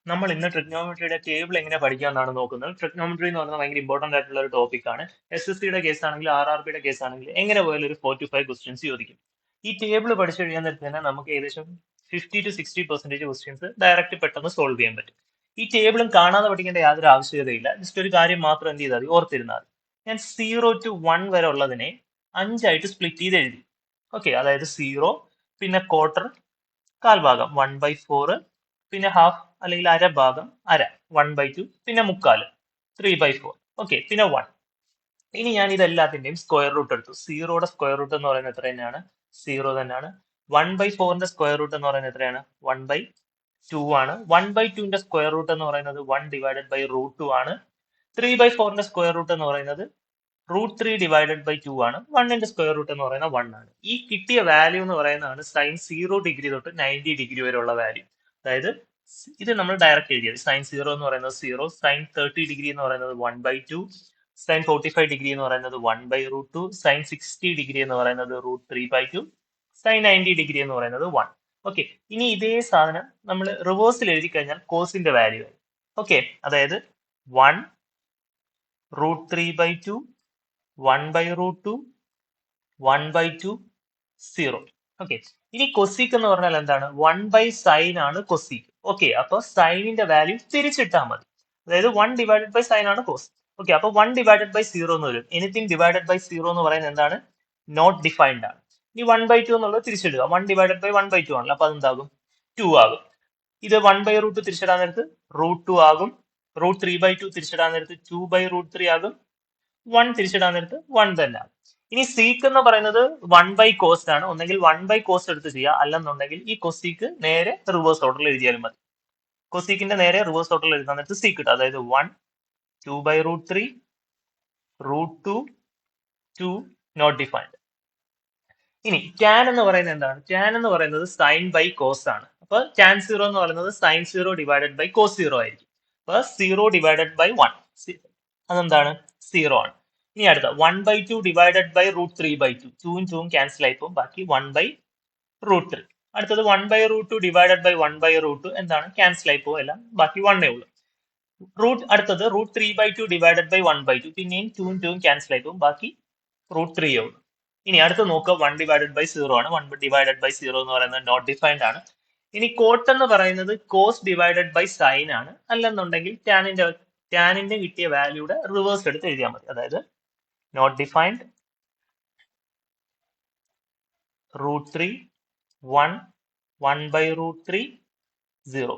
നമ്മൾ ഇന്ന് ട്രിഗ്നോമെട്രിയുടെ ടേബിൾ എങ്ങനെ പഠിക്കാമെന്നാണ് നോക്കുന്നത്. ട്രിഗ്നോമെട്രി എന്ന് പറഞ്ഞാൽ ഭയങ്കര ഇമ്പോർട്ടന്റ് ആയിട്ടുള്ള ഒരു ടോപ്പിക്കാണ്. SSCയുടെ കേസ് ആണെങ്കിൽ RRBയുടെ കേസ് ആണെങ്കിൽ എങ്ങനെ പോയാലും ഒരു 4 to 5 ക്വസ്റ്റ്യൻസ് ചോദിക്കും. ഈ ടേബിൾ പഠിച്ചു കഴിയാൻ നേരത്ത് തന്നെ നമുക്ക് ഏകദേശം 50 to 60% ക്വസ്റ്റ്യൻസ് ഡയറക്റ്റ് പെട്ടെന്ന് സോൾവ് ചെയ്യാൻ പറ്റും. ഈ ടേബിളും കാണാതെ പഠിക്കേണ്ട യാതൊരു ആവശ്യകതയില്ല. ജസ്റ്റ് ഒരു കാര്യം മാത്രം എന്ത് ചെയ്താൽ മതി, ഓർത്തിരുന്നാൽ മതി. ഞാൻ 0 to 1 വരെ ഉള്ളതിനെ 5 ആയിട്ട് സ്പ്ലിറ്റ് ചെയ്ത് എഴുതി. ഓക്കെ, അതായത് 0, പിന്നെ ക്വാർട്ടർ, കാൽഭാഗം 1/4, പിന്നെ ഹാഫ് അല്ലെങ്കിൽ അര ഭാഗം അര 1/2, പിന്നെ മുക്കാല് 3/4. ഓക്കെ, പിന്നെ 1. ഇനി ഞാൻ ഇതെല്ലാത്തിന്റെയും സ്ക്വയർ റൂട്ട് എടുത്തു. 0യുടെ സ്ക്വയർ റൂട്ട് എന്ന് പറയുന്നത് എത്ര തന്നെയാണ്? 0 തന്നെയാണ്. 1/4ന്റെ സ്ക്വയർ റൂട്ട് എന്ന് പറയുന്നത് എത്രയാണ്? 1/2 ആണ്. 1/2ന്റെ സ്ക്വയർ റൂട്ട് എന്ന് പറയുന്നത് 1 ഡിവൈഡഡ് ബൈ റൂട്ട് 2 ആണ്. 3/4ന്റെ സ്ക്വയർ റൂട്ട് എന്ന് പറയുന്നത് √3 ഡിവൈഡഡ് ബൈ 2 ആണ്. 1ന്റെ സ്ക്വയർ റൂട്ട് എന്ന് പറയുന്നത് 1 ആണ്. ഈ കിട്ടിയ വാല്യൂ എന്ന് പറയുന്നതാണ് സൈൻ 0 ഡിഗ്രി തൊട്ട് 90 ഡിഗ്രി വരെയുള്ള വാല്യൂ. അതായത് ഇത് നമ്മൾ ഡയറക്റ്റ് എഴുതിയത്. സൈൻ 0 എന്ന് പറയുന്നത് 0, സൈൻ 30 ഡിഗ്രി എന്ന് പറയുന്നത് 1/2, സൈൻ 45 ഡിഗ്രി എന്ന് പറയുന്നത് 1/√2, സൈൻ 60 ഡിഗ്രി എന്ന് പറയുന്നത് √3/2, സൈൻ 90 ഡിഗ്രി എന്ന് പറയുന്നത് 1. ഓക്കെ, ഇനി ഇതേ സാധനം നമ്മൾ റിവേഴ്സിൽ എഴുതി കഴിഞ്ഞാൽ കോസിന്റെ വാല്യൂ ആയി. ഓക്കെ, അതായത് 1 √3/2, 1/√2, 1/2, 0. ഓക്കെ, ഇനി കൊസീക്ക് എന്ന് പറഞ്ഞാൽ എന്താണ്? 1/sin ആണ് കൊസീക്ക്. ഓക്കെ, അപ്പൊ സൈനിന്റെ വാല്യൂ തിരിച്ചിട്ടാൽ മതി. അതായത് 1 ഡിവൈഡഡ് ബൈ സൈൻ ആണ് കോസ്. ഓക്കെ, അപ്പൊ 1 ഡിവൈഡഡ് ബൈ 0 എന്ന് വരും. എനിത്തിങ് ഡിവൈഡഡ് ബൈ 0 എന്ന് പറയുന്നത് എന്താണ്? നോട്ട് ഡിഫൈൻഡ് ആണ്. ഇനി 1/2 എന്നുള്ളത് തിരിച്ചിടുക. 1 ഡിവൈഡഡ് ബൈ 1/2 ആണല്ലോ, അപ്പൊ അതെന്താകും? 2 ആകും. ഇത് 1/√2 തിരിച്ചിടാൻ നേരത്ത് √2 ആകും. √3/2 തിരിച്ചിടാൻ നേരത്ത് 2/√3 ആകും. 1 തിരിച്ചിടാൻ നേരത്ത് 1 തന്നെ ആകും. ഇനി സീക്ക് എന്ന് പറയുന്നത് 1/cos ആണ്. ഒന്നെങ്കിൽ 1/cos എടുത്ത് ചെയ്യുക, അല്ലെന്നുണ്ടെങ്കിൽ ഈ കൊസീക്ക് നേരെ റിവേഴ്സ് ഓർഡറിൽ എഴുതിയാലും മതി. കൊസീക്കിന്റെ നേരെ റിവേഴ്സ് ഓർഡറിൽ എഴുതാൻ നേരത്ത് സീക്ക് കിട്ടും. അതായത് 1, 2/√3, √2, 2 നോട്ട് ഡിഫൈൻഡ്. ഇനി ടാൻ എന്ന് പറയുന്നത് എന്താണ്? ടാൻ എന്ന് പറയുന്നത് സൈൻ ബൈ കോസ് ആണ്. അപ്പൊ ടാൻ 0 എന്ന് പറയുന്നത് സൈൻ 0 ഡിവൈഡഡ് ബൈ കോസ് 0 ആയിരിക്കും. അപ്പൊ 0 ഡിവൈഡഡ് ബൈ 1, അതെന്താണ്? 0 ആണ്. ഇനി അടുത്ത 1/2 ഡിവൈഡഡ് ബൈ √3/2, 2ഉം 2ഉം ക്യാൻസൽ ആയി പോകും, ബാക്കി 1/√3. അടുത്തത് 1/√2 ഡിവൈഡഡ് ബൈ 1/√2 എന്താണ്? ക്യാൻസൽ ആയി പോകും, എല്ലാം ബാക്കി 1 ഉള്ളൂ. അടുത്തത് √3/2 ഡിവൈഡഡ് ബൈ 1/2, പിന്നെയും 2ഉം 2ഉം ക്യാൻസൽ ആയി പോകും, ബാക്കി √3 ഉള്ളൂ. ഇനി അടുത്ത് നോക്കുക, 1 ഡിവൈഡഡ് ബൈ 0 ആണ്. 1 ഡിവൈഡഡ് ബൈ 0 എന്ന് പറയുന്നത് നോട്ട് ഡിഫൈൻഡ് ആണ്. ഇനി കോട്ട് എന്ന് പറയുന്നത് കോസ് ഡിവൈഡഡ് ബൈ സൈൻ ആണ്. അല്ലെന്നുണ്ടെങ്കിൽ ടാനിന്റെ കിട്ടിയ വാല്യൂടെ റിവേഴ്സ് എടുത്ത് എഴുതിയാൽ മതി. അതായത് നോട്ട് ഡിഫൈൻഡ്, √3, 1, 1/√3, 0.